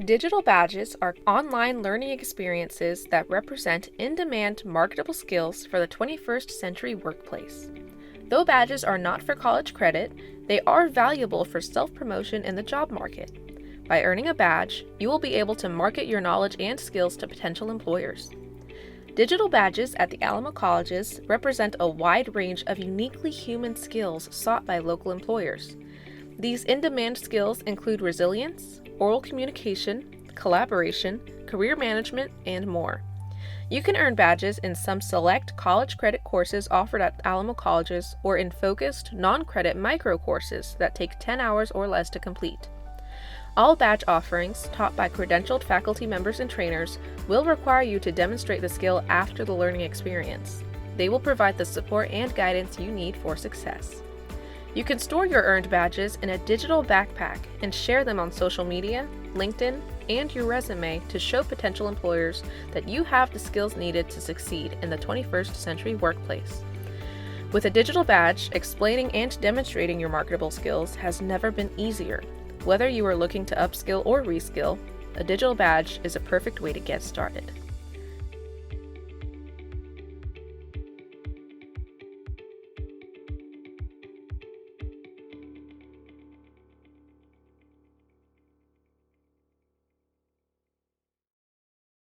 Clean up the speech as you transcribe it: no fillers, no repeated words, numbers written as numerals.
Digital badges are online learning experiences that represent in-demand marketable skills for the 21st century workplace. Though badges are not for college credit, they are valuable for self-promotion in the job market. By earning a badge, you will be able to market your knowledge and skills to potential employers. Digital badges at the Alamo Colleges represent a wide range of uniquely human skills sought by local employers. These in-demand skills include resilience, oral communication, collaboration, career management, and more. You can earn badges in some select college credit courses offered at Alamo Colleges or in focused, non-credit micro courses that take 10 hours or less to complete. All badge offerings, taught by credentialed faculty members and trainers, will require you to demonstrate the skill after the learning experience. They will provide the support and guidance you need for success. You can store your earned badges in a digital backpack and share them on social media, LinkedIn, and your resume to show potential employers that you have the skills needed to succeed in the 21st century workplace. With a digital badge, explaining and demonstrating your marketable skills has never been easier. Whether you are looking to upskill or reskill, a digital badge is a perfect way to get started.